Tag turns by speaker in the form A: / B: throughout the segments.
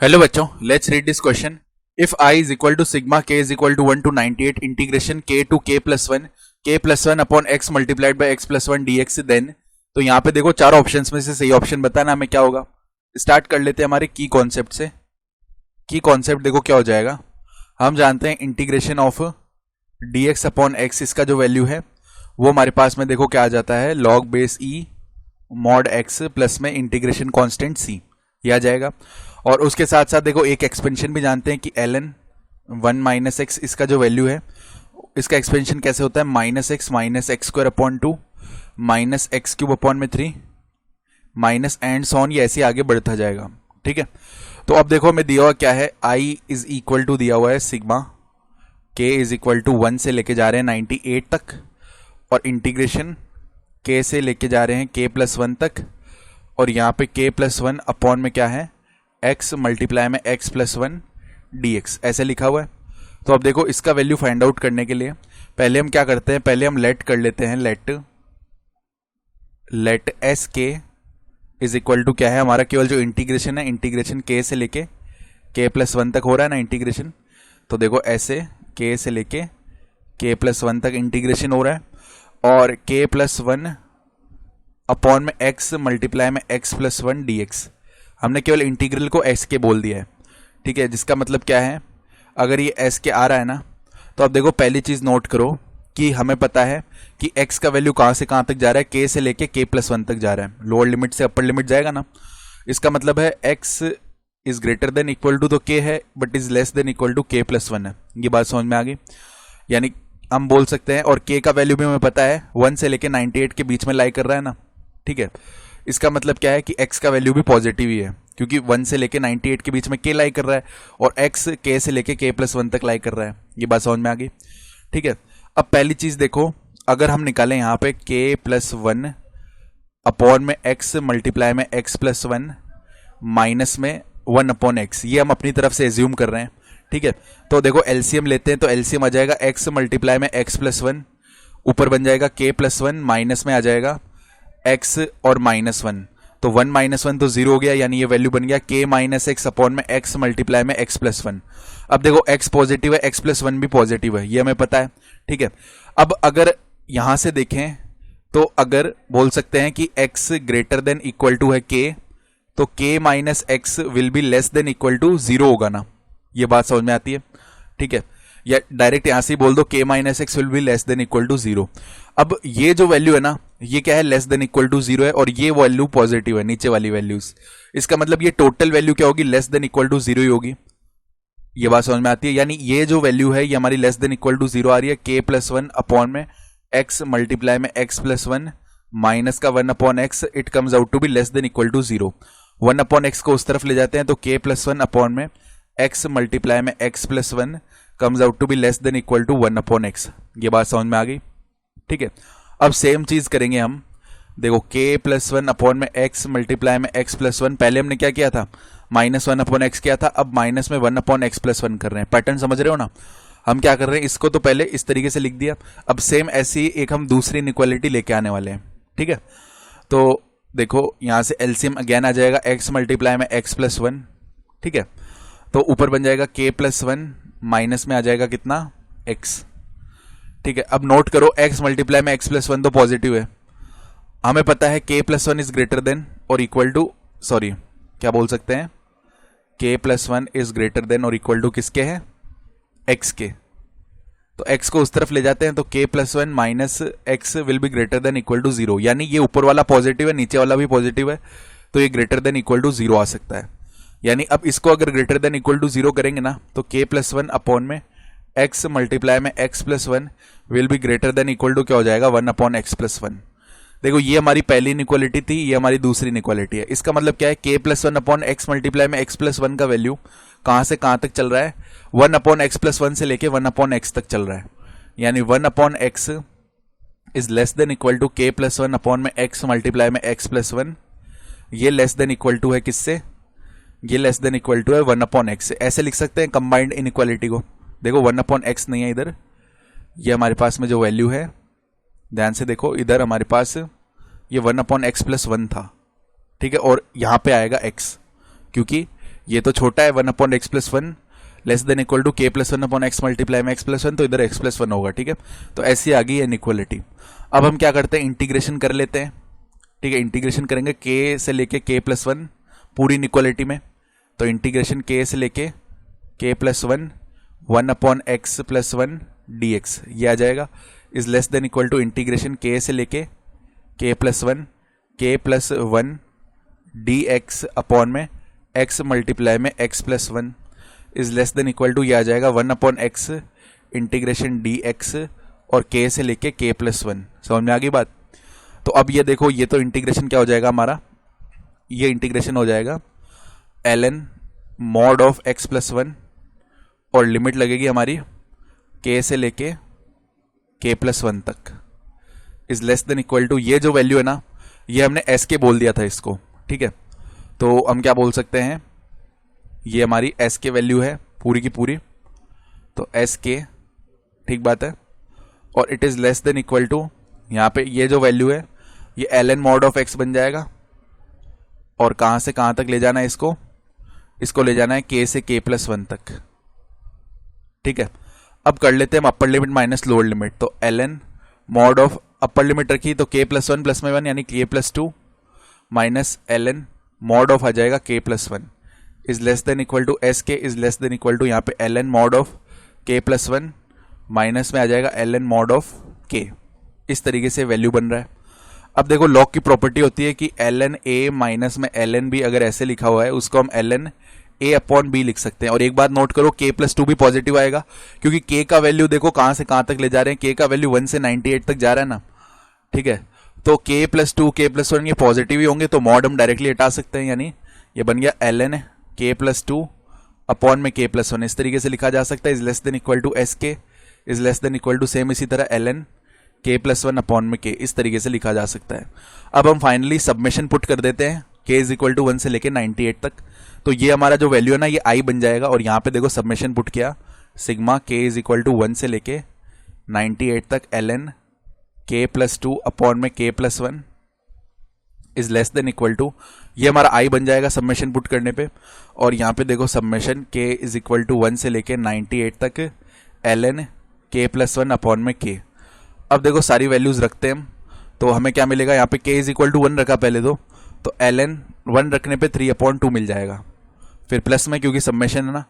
A: Hello बच्चों, let's read this question. If I is equal to sigma k is equal to 1 to 98 integration k to k plus 1 upon x multiplied by x plus 1 dx, then तो यहाँ पे देखो चार options में से सही option बताना हमें क्या होगा. स्टार्ट कर लेते हैं हमारे की कॉन्सेप्ट से. की कॉन्सेप्ट देखो क्या हो जाएगा. हम जानते हैं integration of dx upon x, इसका जो वैल्यू है वो हमारे पास में देखो क्या आ जाता है, log base e mod x plus में इंटीग्रेशन कांस्टेंट c, ये आ जाएगा. और उसके साथ साथ देखो एक एक्सपेंशन भी जानते हैं कि ln 1 माइनस एक्स, इसका जो वैल्यू है इसका एक्सपेंशन कैसे होता है, minus x square upon 2 minus x cube upon में 3 माइनस एंड सॉन, ये ऐसे आगे बढ़ता जाएगा. ठीक है, तो अब देखो हमें दिया हुआ क्या है, i इज इक्वल टू दिया हुआ है sigma k is equal to 1 से लेके जा रहे हैं 98 तक, और इंटीग्रेशन k से लेके जा रहे हैं k प्लस 1 तक, और यहाँ पे k प्लस 1 अपॉन में क्या है, x मल्टीप्लाई में x प्लस 1 dx, ऐसे लिखा हुआ है. तो अब देखो इसका वैल्यू फाइंड आउट करने के लिए पहले हम क्या करते हैं, पहले हम लेट कर लेते हैं, लेट एस के इज इक्वल टू क्या है, हमारा केवल जो इंटीग्रेशन है, इंटीग्रेशन k से लेके k प्लस 1 तक हो रहा है ना इंटीग्रेशन. तो देखो ऐसे k से लेके k प्लस 1 तक इंटीग्रेशन हो रहा है, और k प्लस 1 अपॉन में x मल्टीप्लाई में x प्लस 1 dx, हमने केवल इंटीग्रल को s के बोल दिया है. ठीक है, जिसका मतलब क्या है, अगर ये s के आ रहा है ना, तो अब देखो पहली चीज नोट करो कि हमें पता है कि x का वैल्यू कहां से कहां तक जा रहा है, k से लेके k प्लस 1 तक जा रहा है, लोअर लिमिट से अपर लिमिट जाएगा ना. इसका मतलब है x is greater than equal to, तो k है but is less than equal to k plus 1 है. ये बात समझ में आ गई. यानी हम बोल सकते हैं, और k का वैल्यू भी हमें पता है 1 से लेके 98 के बीच में लाई कर रहा है ना. ठीक है, इसका मतलब क्या है कि x का वैल्यू भी पॉजिटिव ही है, क्योंकि 1 से लेके 98 के बीच में k लाई कर रहा है, और x k से लेके k प्लस 1 तक लाई कर रहा है. ये बात समझ में आ गई. ठीक है, अब पहली चीज देखो, अगर हम निकालें यहाँ पे k प्लस 1 अपॉन में x मल्टीप्लाई में x प्लस 1 माइनस में 1 अपॉन x, ये हम अपनी तरफ से एज्यूम कर रहे हैं. ठीक है, तो देखो एलसीएम लेते हैं, तो एलसीएम आ जाएगा x मल्टीप्लाई में x प्लस 1, ऊपर बन जाएगा k प्लस 1, माइनस में आ जाएगा x और माइनस 1, तो 1 माइनस 1 तो 0 हो गया, यानी ये वैल्यू बन गया k माइनस एक्स अपॉन में x मल्टीप्लाई में x प्लस 1. अब देखो x पॉजिटिव है, x प्लस 1 भी पॉजिटिव है, ये हमें पता है. ठीक है, अब अगर यहां से देखें तो अगर बोल सकते हैं कि x greater than equal to है k, तो k minus x will be less than equal to 0 होगा ना. ये बात समझ में आती है. ठीक है, या डायरेक्ट यहां से ही बोल दो k minus x will be less than equal to 0. अब ये जो वैल्यू है ना, ये क्या है, लेस देन इक्वल टू 0 है, और ये वैल्यू पॉजिटिव है, नीचे वाली वैल्यूज. इसका मतलब ये टोटल वैल्यू क्या होगी, लेस देन इक्वल टू 0 ही होगी. ये बात समझ में आती है. यानी ये जो वैल्यू है ये हमारी लेस देन इक्वल टू 0 आ रही है, k प्लस 1 अपॉन में x मल्टीप्लाई में x प्लस 1 माइनस का 1 upon x, it comes out to be less than equal to 0. 1 upon x को उस तरफ ले जाते हैं, तो k प्लस 1 अपॉन में x मल्टीप्लाई में x plus 1 comes out to be less than equal to 1 upon x. ये बात समझ में आ गई. ठीक है, अब सेम चीज करेंगे हम. देखो k प्लस 1 अपॉन में x मल्टीप्लाई में x प्लस 1, पहले हमने क्या किया था, माइनस 1 अपॉन एक्स किया था, अब माइनस में 1 अपॉन एक्स प्लस 1 कर रहे हैं. पैटर्न समझ रहे हो ना. हम क्या कर रहे हैं, इसको तो पहले इस तरीके से लिख दिया, अब सेम ऐसी एक हम दूसरी इनइक्वालिटी लेके आने वाले हैं. ठीक है, तो देखो यहां से एलसीएम अगेन आ जाएगा, x मल्टीप्लाई में x प्लस 1. ठीक है, तो ऊपर बन जाएगा k प्लस 1, माइनस में आ जाएगा कितना, x. ठीक है, अब नोट करो x मल्टीप्लाई में x प्लस 1 तो पॉजिटिव है, हमें पता है k plus 1 is greater then और इक्वल टू, सॉरी क्या बोल सकते हैं, k plus 1 is greater then और इक्वल टू किसके है, x के. तो x को उस तरफ ले जाते हैं, तो k plus 1 minus x will be greater than equal to 0. यानी ये ऊपर वाला पॉजिटिव है, नीचे वाला भी पॉजिटिव है, तो ये ग्रेटर देन इक्वल टू 0 आ सकता है. यानी अब इसको अगर ग्रेटर देन इक्वल टू 0 करेंगे ना, तो k प्लस 1 अपॉन में x मल्टीप्लाई में x plus 1 will be greater than equal to क्या हो जाएगा, 1 अपॉन एक्स प्लस 1. देखो ये हमारी पहली इनइक्वालिटी थी, ये हमारी दूसरी इनइक्वालिटी है. इसका मतलब क्या है, k plus 1 upon x multiply में x प्लस 1 का वैल्यू कहां से कहां तक चल रहा है, 1 अपॉन एक्स प्लस 1 से लेके 1 अपॉन एक्स तक चल रहा है. यानी 1 upon x is less than equal to k plus 1 upon में x मल्टीप्लाई में x प्लस 1. ये लेस देन इक्वल टू है किससे, ये लेस देन इक्वल टू है 1 अपॉन एक्स से. ऐसे लिख सकते हैं कंबाइंड इनइक्वालिटी को. देखो 1 अपॉन एक्स नहीं है इधर, ये हमारे पास में जो वैल्यू है, ध्यान से देखो, इधर हमारे पास ये 1 अपॉन एक्स प्लस 1 था. ठीक है, और यहां पे आएगा x, क्योंकि ये तो छोटा है 1/x+1 less than equal to k+1/x multiply में x+1, तो इधर x+1 होगा, ठीक है। तो ऐसी आ गई इनइक्वालिटी। अब हम क्या करते हैं, इंटीग्रेशन कर लेते हैं, ठीक है। इंटीग्रेशन करेंगे k से लेके k+1 पूरी इनइक्वालिटी में, तो इंटीग्रेशन k से लेके k+1 1/x+1 dx ये आ जाएगा, is less than equal to integration k से लेके k+1 dx अपॉन में x मल्टीप्लाई में x+1 is less than equal to ये आ जाएगा 1/x इंटीग्रेशन dx और k से लेके k+1। समझ में आ गई बात। तो अब ये देखो, ये तो इंटीग्रेशन क्या हो जाएगा हमारा, ये इंटीग्रेशन हो जाएगा ln mod ऑफ x+1 और लिमिट लगेगी हमारी k से लेके k+1 तक is less than equal to, ये जो वैल्यू है ना, ये हमने s के बोल दिया था इसको, ठीक है। तो हम क्या बोल सकते हैं, ये हमारी s के वैल्यू है पूरी की पूरी, तो s के, ठीक बात है। और it is less than equal to, यहाँ पे ये जो वैल्यू है ये ln mod ऑफ x बन जाएगा, और कहां से कहां तक ले जाना है इसको ले जाना है k से k+1 तक, ठीक है। अब कर लेते हैं हम upper limit minus lower limit, तो ln mod of upper limit रखी तो k+1 प्लस में 1 यानी k+2 minus ln mod of आ जाएगा k+1 is less than equal to s के is less than equal to यहाँ पे ln mod of k+1 minus में आ जाएगा ln mod ऑफ k। इस तरीके से वैल्यू बन रहा है। अब देखो लॉग की प्रॉपर्टी होती है कि ln a माइनस में ln b अगर ऐसे लिखा हुआ है उसको हम ln a अपॉन b लिख सकते हैं। और एक बात नोट करो, k+2 भी पॉजिटिव आएगा क्योंकि k का वैल्यू देखो कहां से कहां तक ले जा रहे हैं, k का वैल्यू 1 से 98 तक जा रहा है ना, ठीक है। तो k+2 k+1 ये पॉजिटिव ही होंगे, तो मॉड हम डायरेक्टली हटा सकते हैं, यानी ये बन गया ln k+2 अपॉन में k+1। इस तरीके से लिखा जा सकता है, is less than equal to S के is less than equal to same इसी तरह ln k+1 अपॉन में k, इस तरीके से लिखा जा सकता है। अब हम फाइनली सबमिशन पुट कर देते हैं k इज इक्वल टू 1 से लेके 98 तक, तो ये हमारा जो वैल्यू है ना ये i बन जाएगा। और यहाँ पे देखो सबमिशन पुट किया, sigma k is equal to 1 से लेके 98 तक ln k+2 अपॉन में k+1 is less than equal to, ये हमारा i बन जाएगा सबमिशन पुट करने पे। और यहाँ पे देखो summation k is equal to 1 से लेके 98 तक ln k+1 अपॉन में k। अब देखो सारी वैल्यूज रखते हैं हम, तो हमें क्या मिलेगा, यहाँ पे k इज इक्वल टू 1 रखा पहले तो ln 1 रखने पे 3/2 मिल जाएगा, फिर प्लस में क्योंकि सबमिशन है ना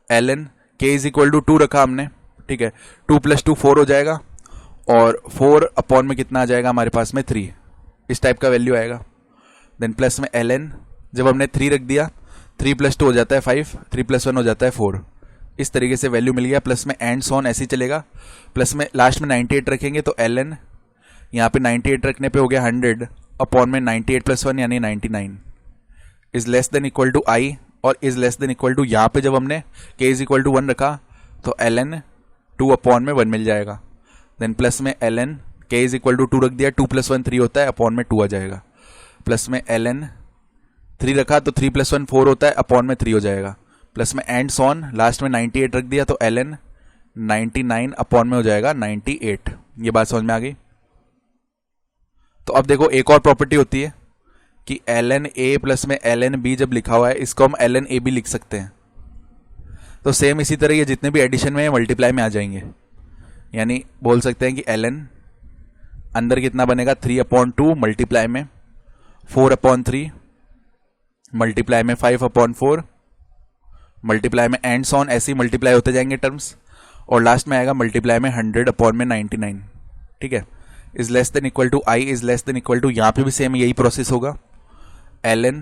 A: ln k is equal to 2 रखा हमने, ठीक है। 2 + 2 4 हो जाएगा, और 4 अपॉन में कितना आ जाएगा हमारे पास में 3, इस टाइप का वैल्यू आएगा। देन प्लस में ln, जब हमने 3 रख दिया 3 + 2 हो जाता है 5, 3 + 1 हो जाता है 4, इस तरीके से वैल्यू मिल गया। प्लस में एंड सॉन ऐसे ही चलेगा, प्लस में लास्ट में 98 रखेंगे तो ln यहाँ पे 98 रखने पे हो गया 100 अपॉन में 98 + 1 यानी 99 is less than equal to i, और is less than equal to यहाँ पे जब हमने k इज इक्वल टू 1 रखा तो ln 2 अपॉन में 1 मिल जाएगा। देन प्लस में ln k is equal to 2 रख दिया, 2 + 1 3 होता है अपॉन में 2 आ जाएगा। प्लस में ln 3 रखा तो 3 + 1 4 होता है अपॉन में 3 हो जाएगा। प्लस में एंड सॉन लास्ट में 98 रख दिया तो ln 99 अपॉन में हो जाएगा 98। ये बात समझ में आ गई। तो अब देखो एक और प्रॉपर्टी होती है कि ln a प्लस में ln b जब लिखा हुआ है इसको हम ln a भी लिख सकते हैं। तो सेम इसी तरह ये जितने भी एडिशन में मल्टीप्लाई में आ जाएंगे, यानी बोल सकते हैं कि ln अंदर कितना बनेगा 3/2 मल्टीप्लाई में 4/3 मल्टीप्लाई में 5/4 मल्टीप्लाई में एंड सॉन, ऐसे ही मल्टीप्लाई होते जाएंगे टर्म्स, और लास्ट में आएगा मल्टीप्लाई में 100 अपॉन में 99, ठीक है। Is less than equal to i is less than equal to, यहाँ पे भी सेम यही प्रोसेस होगा। ln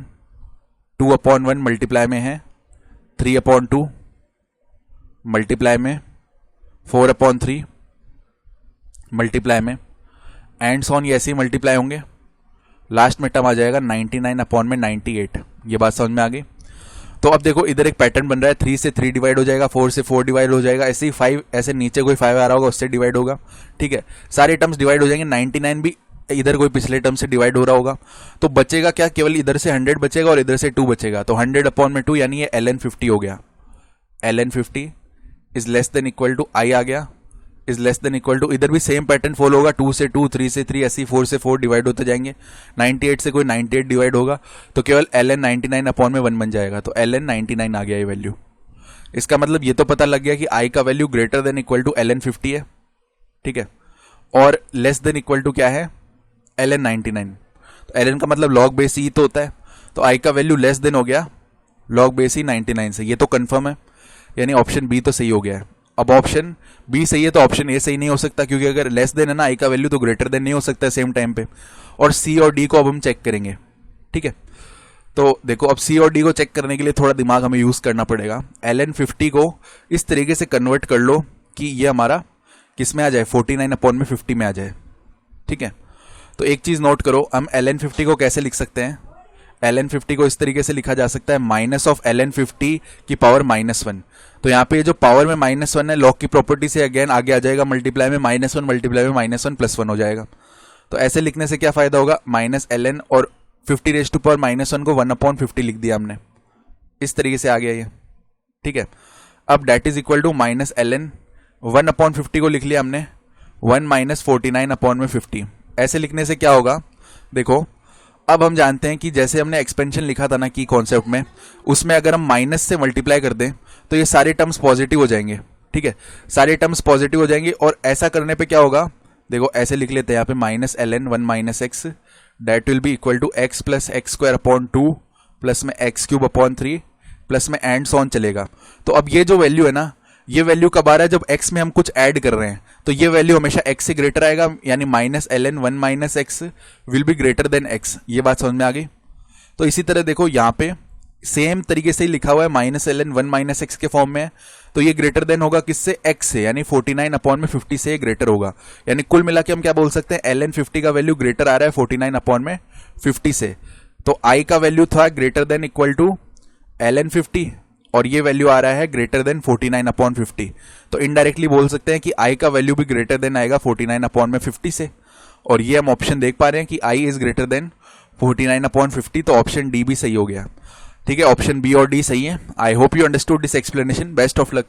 A: 2/1 मल्टीप्लाई में है 3/2 मल्टीप्लाई में 4/3 मल्टीप्लाई में एंड सॉन, ये ऐसे ही मल्टीप्लाई होंगे, लास्ट में टर्म आ जाएगा 99 अपॉन में 98। ये बात समझ में आ गई। तो अब देखो इधर एक पैटर्न बन रहा है, 3 से 3 डिवाइड हो जाएगा, 4 से 4 डिवाइड हो जाएगा, ऐसे ही 5, ऐसे नीचे कोई 5 आ रहा होगा उससे डिवाइड होगा, ठीक है। सारे टर्म्स डिवाइड हो जाएंगे, 99 भी इधर कोई पिछले टर्म से डिवाइड हो रहा होगा, तो बचेगा क्या, केवल इधर से 100 बचेगा और इधर से 2 बचेगा, तो 100 अपॉन में 2 यानी ये ln 50 हो गया। ln 50 is less than equal to i आ गया, is less than equal to, इधर भी सेम पैटर्न फॉलो होगा, 2 से 2, 3 से 3, ऐसी 4 से 4 डिवाइड होते जाएंगे, 98 से कोई 98 डिवाइड होगा तो केवल ln 99 अपॉन में 1 बन जाएगा, तो ln 99 आ गया ये वैल्यू। इसका मतलब ये तो पता लग गया कि i का value greater than equal to ln 50 है, ठीक है, और लेस देन इक्वल टू क्या है, ln 99। तो ln का मतलब log बेस ई तो होता है, तो i का वैल्यू लेस देन हो गया log बेस ई 99 से, ये तो कंफर्म है, यानी ऑप्शन बी तो सही हो गया है। अब ऑप्शन बी सही है तो ऑप्शन ए सही नहीं हो सकता, क्योंकि अगर लेस देन है ना i का वैल्यू तो ग्रेटर देन नहीं हो सकता है सेम टाइम पे। और सी और डी को अब हम चेक करेंगे, ठीक है। तो देखो अब सी और डी को चेक करने के लिए थोड़ा दिमाग हमें यूज करना पड़ेगा। ln 50 को इस तरीके से कन्वर्ट कर लो कि ये हमारा किस में आ जाए, 49 अपॉन में 50 में आ जाए, ठीक है। तो एक चीज नोट करो, हम ln 50 को कैसे लिख सकते हैं, ln 50 को इस तरीके से लिखा जा सकता है माइनस ऑफ ln 50 की पावर -1। तो यहाँ पे जो पावर में -1 है, लॉग की प्रॉपर्टी से अगेन आगे आ जाएगा, मल्टीप्लाई में -1 मल्टीप्लाई में -1 + 1 हो जाएगा। तो ऐसे लिखने से क्या फायदा होगा, -ln और 50 रेज़ टू पावर -1 को 1/50 लिख दिया हमने, इस तरीके से आ गया ये, ठीक है। अब that is equal to -ln 1/50 को लिख लिया हमने 1 - 49 अपॉन में 50। ऐसे लिखने से क्या होगा, देखो अब हम जानते हैं कि जैसे हमने एक्सपेंशन लिखा था ना की कॉन्सेप्ट में, उसमें अगर हम माइनस से मल्टीप्लाई कर दें तो ये सारे टर्म्स पॉजिटिव हो जाएंगे, ठीक है, सारे टर्म्स पॉजिटिव हो जाएंगे। और ऐसा करने पे क्या होगा, देखो ऐसे लिख लेते हैं यहाँ पे -ln 1 - x that will be equal to x + x² upon 2 plus में x³ अपॉन 3 प्लस में एंड सॉन चलेगा। तो अब ये जो वैल्यू है ना, ये वैल्यू कब आ रहा है, जब x में हम कुछ ऐड कर रहे हैं, तो ये वैल्यू हमेशा x से ग्रेटर आएगा, यानी -ln 1 - x will be greater then x। ये बात समझ में आ गई। तो इसी तरह देखो यहाँ पे सेम तरीके से ही लिखा हुआ है, -ln 1 - x के फॉर्म में है, तो ये ग्रेटर देन होगा किससे, x से, यानी 49 अपॉन में 50 से ग्रेटर होगा। यानी कुल मिला के हम क्या बोल सकते हैं, ln 50 का वैल्यू ग्रेटर आ रहा है 49 अपॉन में 50 से। तो i का वैल्यू था greater than equal to ln 50 और ये वैल्यू आ रहा है ग्रेटर देन 49 अपॉन 50। तो इनडायरेक्टली बोल सकते हैं कि i का वैल्यू भी ग्रेटर देन आएगा 49 अपॉन में 50 से। और ये हम ऑप्शन देख पा रहे हैं कि i is greater then 49 upon 50, तो ऑप्शन डी भी सही हो गया, ठीक है। ऑप्शन बी और डी सही है। I hope you understood this explanation. Best of luck.